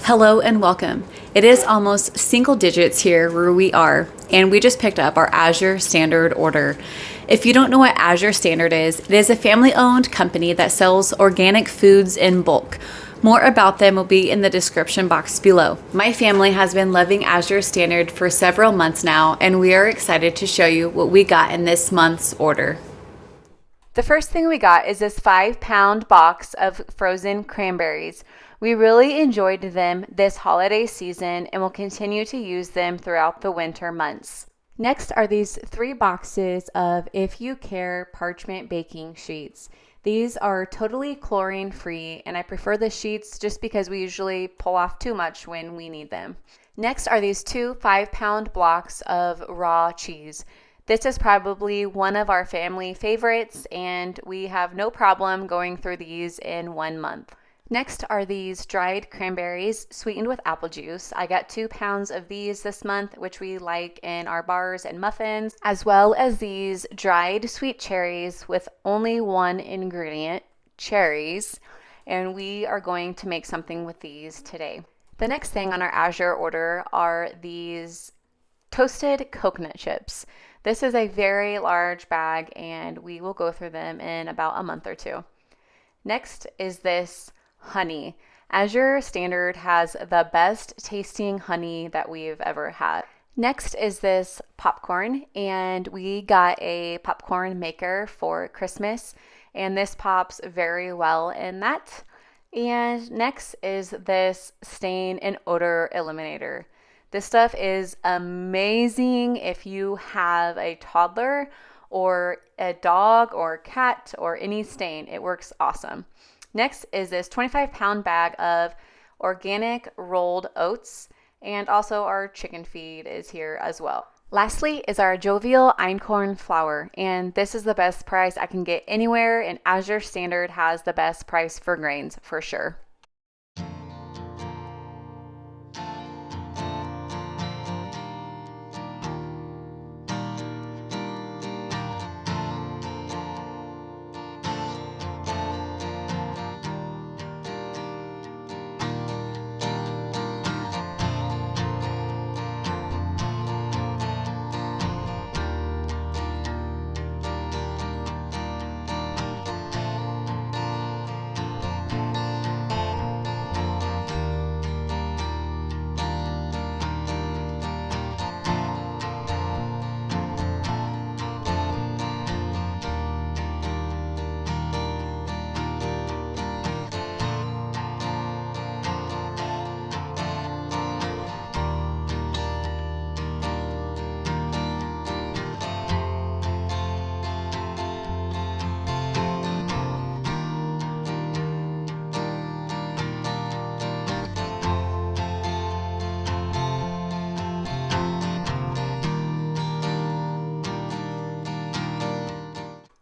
Hello and welcome. It is almost single digits here where we are, and we just picked up our Azure Standard order. If you don't know what Azure Standard is, it is a family-owned company that sells organic foods in bulk. More about them will be in the description box below. My family has been loving Azure Standard for several months now, and we are excited to show you what we got in this month's order. The first thing we got is this 5-pound box of frozen cranberries. We really enjoyed them this holiday season and will continue to use them throughout the winter months. Next are these 3 boxes of If You Care parchment baking sheets. These are totally chlorine free, and I prefer the sheets just because we usually pull off too much when we need them. Next are these 2 5-pound blocks of raw cheese. This is probably one of our family favorites, and we have no problem going through these in 1 month. Next are these dried cranberries sweetened with apple juice. I got 2 pounds of these this month, which we like in our bars and muffins, as well as these dried sweet cherries with only one ingredient, cherries, and we are going to make something with these today. The next thing on our Azure order are these toasted coconut chips. This is a very large bag, and we will go through them in about a month or 2. Next is this honey. Azure Standard has the best tasting honey that we've ever had. Next is this popcorn, and we got a popcorn maker for Christmas, and this pops very well in that. And next is this stain and odor eliminator. This stuff is amazing if you have a toddler or a dog or cat or any stain. It works awesome. Next is this 25-pound bag of organic rolled oats, and also our chicken feed is here as well. Lastly is our jovial Einkorn Flour, and this is the best price I can get anywhere, and Azure Standard has the best price for grains for sure.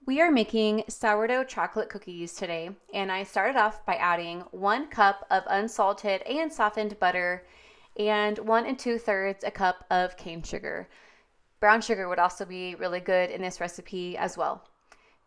We are making sourdough chocolate cookies today, and I started off by adding 1 cup of unsalted and softened butter and 1 2/3 cup of cane sugar. Brown sugar would also be really good in this recipe as well.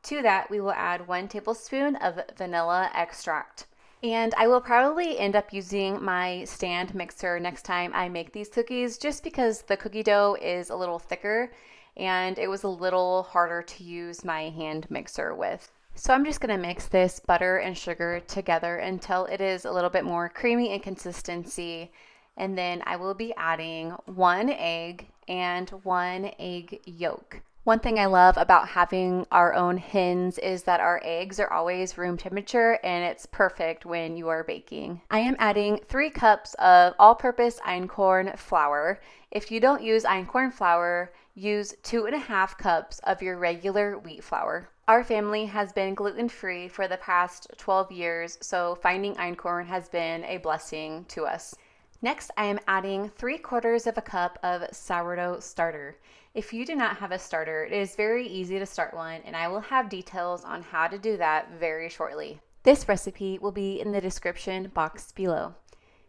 To that, we will add 1 tablespoon of vanilla extract. And I will probably end up using my stand mixer next time I make these cookies, just because the cookie dough is a little thicker and it was a little harder to use my hand mixer with. So I'm just going to mix this butter and sugar together until it is a little bit more creamy in consistency. And then I will be adding 1 egg and 1 egg yolk. One thing I love about having our own hens is that our eggs are always room temperature, and it's perfect when you are baking. I am adding 3 cups of all-purpose einkorn flour. If you don't use einkorn flour, use 2.5 cups of your regular wheat flour. Our family has been gluten-free for the past 12 years, so finding einkorn has been a blessing to us. Next, I am adding 3/4 cup of sourdough starter. If you do not have a starter, it is very easy to start one, and I will have details on how to do that very shortly. This recipe will be in the description box below.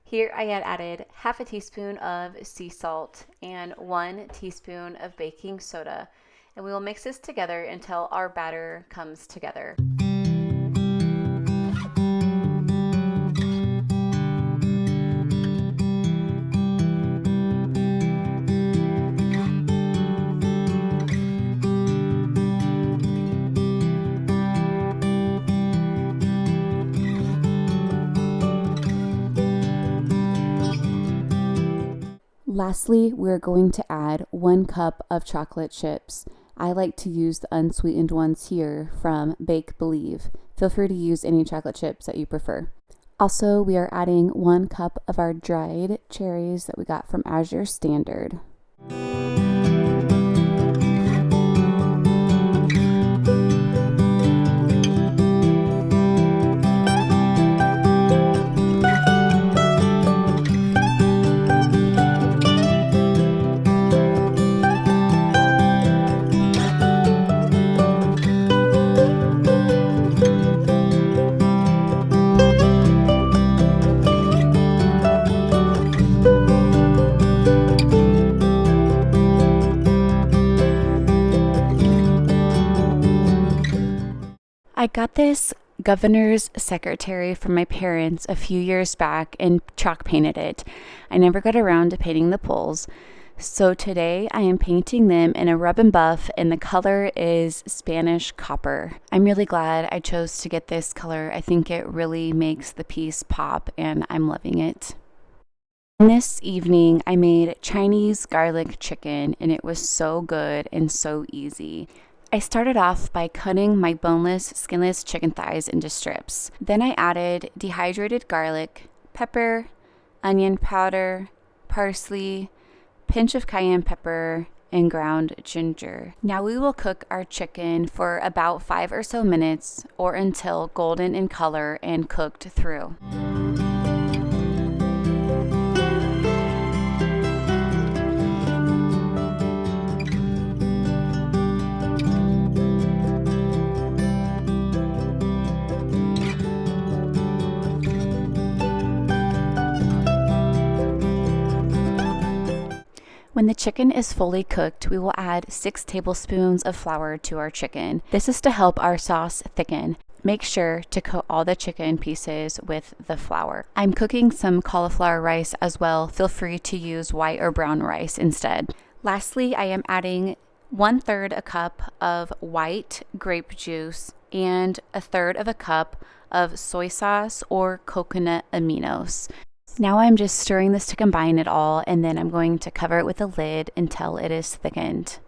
Here I had added 1/2 teaspoon of sea salt and 1 teaspoon of baking soda, and we will mix this together until our batter comes together. Lastly, we're going to add 1 cup of chocolate chips. I like to use the unsweetened ones here from Bake Believe. Feel free to use any chocolate chips that you prefer. Also, we are adding 1 cup of our dried cherries that we got from Azure Standard. I got this governor's secretary from my parents a few years back and chalk painted it. I never got around to painting the poles. So today I am painting them in a rub and buff, and the color is Spanish copper. I'm really glad I chose to get this color. I think it really makes the piece pop and I'm loving it. This evening I made Chinese garlic chicken and it was so good and so easy. I started off by cutting my boneless, skinless chicken thighs into strips. Then I added dehydrated garlic, pepper, onion powder, parsley, pinch of cayenne pepper, and ground ginger. Now we will cook our chicken for about 5 or so minutes or until golden in color and cooked through. When the chicken is fully cooked, we will add 6 tablespoons of flour to our chicken. This is to help our sauce thicken. Make sure to coat all the chicken pieces with the flour. I'm cooking some cauliflower rice as well. Feel free to use white or brown rice instead. Lastly, I am adding 1/3 a cup of white grape juice and 1/3 cup of soy sauce or coconut aminos. Now I'm just stirring this to combine it all, and then I'm going to cover it with a lid until it is thickened.